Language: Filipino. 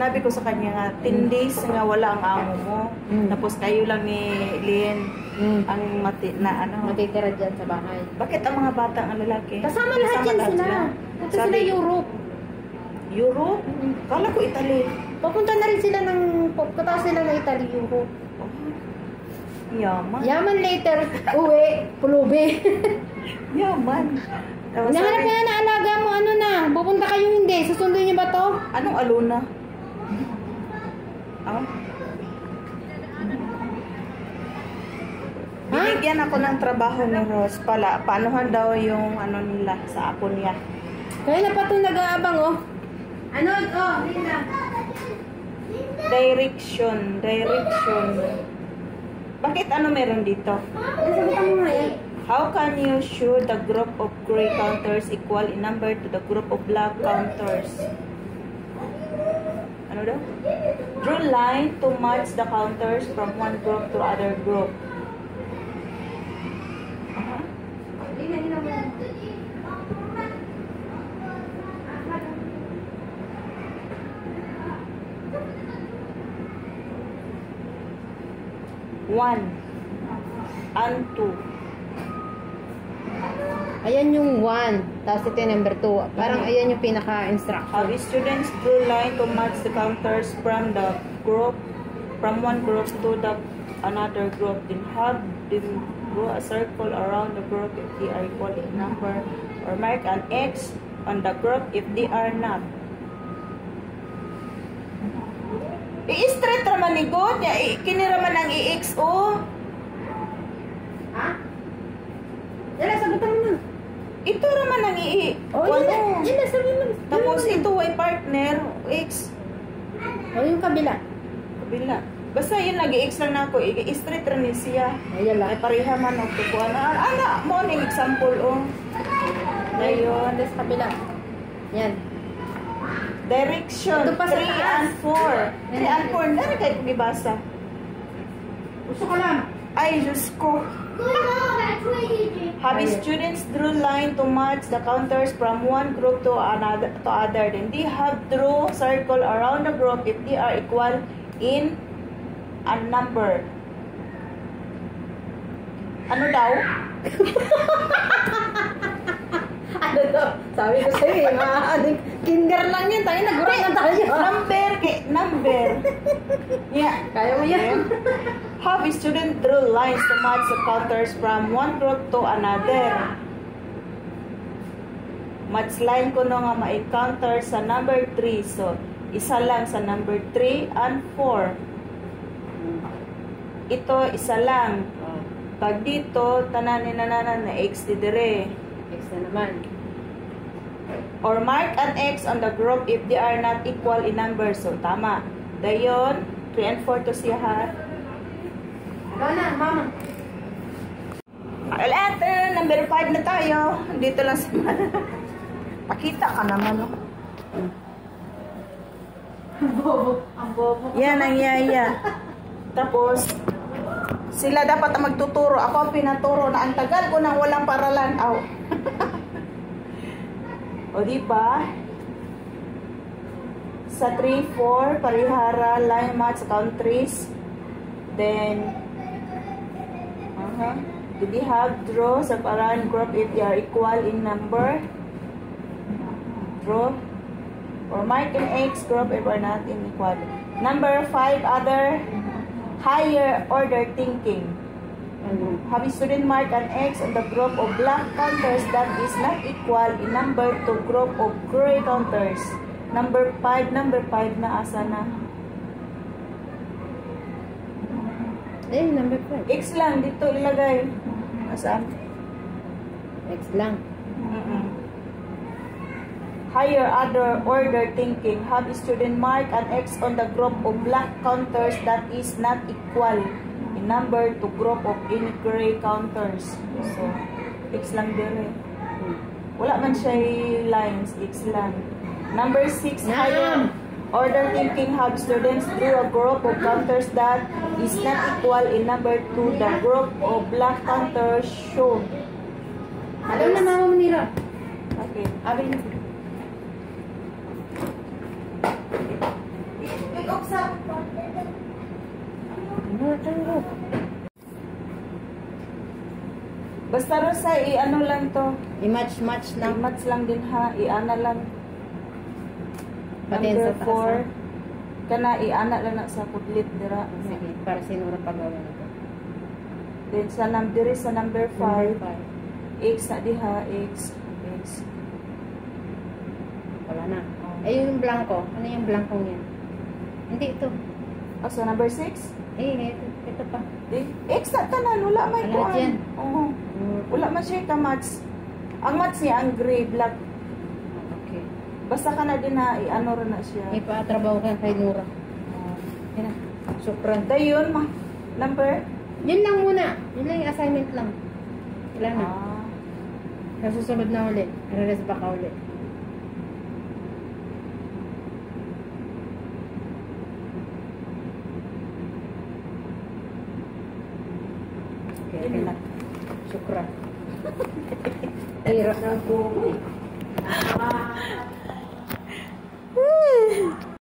sinabi ko sa kanya nga, 10 days nga wala ang amo mo. Tapos kayo lang ni Lynn ang matitira dyan sa bahay. Bakit ang mga bata ang lalaki? Kasama lahat yan sila. Punta sila Europe. Europe? Kala ko Italy. Papunta na rin sila kataas sila ng Italy, Europe. Yaman. Yaman later, uwi, pulubi. Yaman. Nahanap nga na alaga mo, ano na, pupunta kayo hindi, susunduin niyo ba to? Anong aluna? Binigyan ako ng trabaho ni Rose pala. Paanohan daw yung ano nila sa apo niya. Kaya na pa ito nag-aabang, oh. Ano? Oh, Linda. Direction. Bakit ano meron dito? Nasagutan mo nga eh. How can you show the group of gray counters equal in number to the group of black counters? Ano daw? Draw line to match the counters from one group to other group. One and two. Ayan yung 1, tapos ito yung number 2. Parang ayan yung pinaka-instruction. How students draw line to match the counters from one group to the another group. Then have them draw a circle around the group if they are equal in number, or mark an X on the group if they are not. I-straight raman ni God niya. Kiniraman ang EXO. Ha? Yan, sagutan mo na. Ito raman ang Oh, yun na, sabi mo. Tapos ito ay partner, X. O, yung kabila. Kabila. Basta yun, nag-i-X lang na ako. I-straight rin siya. Ayan lang. Ay, pareha man o tukuan. Mo ang example, oh. Ngayon. Tapos kabila. Yan. Direction. Ito pa sa 3 and 4. 3 and 4. Dari kayo pag-ibasa. Gusto ko lang. Ay, Diyos ko. Have students draw line to match the counters from one group to other. Then they have draw circle around the group if they are equal in a number. Ano daw? Ano daw? Sabi ko sa'yo, kinder lang yan. Tayo, nagurang na tayo. Number. Yeah. Kaya mo yan. Have student draw lines to match the counters from one group to another. Match line ko na nga ma-counter sa number 3. So, isa lang sa number 3 and 4. Ito, isa lang. Pag dito, tananin na X di dire. X na naman. Or mark an X on the group if they are not equal in number. So, tama. Dayon, 3 and 4 to siya ha. Gana, mama. At number 5 na tayo. Dito lang sa pakita ka naman, no? Ang bobo. Yan ang yaya. Tapos, sila dapat ang magtuturo. Ako ang pinaturo na ang tagal ko nang walang paralan. Aw. O, diba? Sa 3, 4, parihara, line match countries. Then, did they have draw sa parang group if they are equal in number? Draw. Or mark in X group if are not in equal. Number 5, other higher order thinking. Have student mark an X on the group of black counters that is not equal in number to group of gray counters. Number 5 na asa na? Number 5. X lang, dito ilagay. Asaan? X lang. Higher order thinking. Have student mark an X on the group of black counters that is not equal in number to group of any gray counters. So, X lang din eh. Wala man siya lines, X lang. Number 6, higher order thinking. Have students draw a group of counters that is not equal in number to the group of black counters shown. Alam na mama Manira. Okay. Abi na. Tunggu. Basta Rosa, i-ano lang to. I-match lang. I-match lang din ha. I-ana lang. Pati Number sa taas, 4. Kana, i-ana lang na sa kudlit dira. Sige, para sinura pagawa na to. Then sa number 5. X na diha, X. Wala na. Eh, yung blanco. Ano yung blanco niya? Hindi, ito. So number 6. Ito pa. X na tanan, wala may Wala kuan. dyan. Oo. Wala man siya ka-match. Ang match niya, ang gray, black. Okay. Basta ka na din na, i-ano rin na siya. Ipatrabaho ka kay Nura. Yan na. Supran. Dayon, number? Yun lang muna. Yun lang yung assignment lang. Wala na. Nasusunod na ulit. Reres baka ulit. Okay, Yun lang. Syukran. Hirap ng buhay.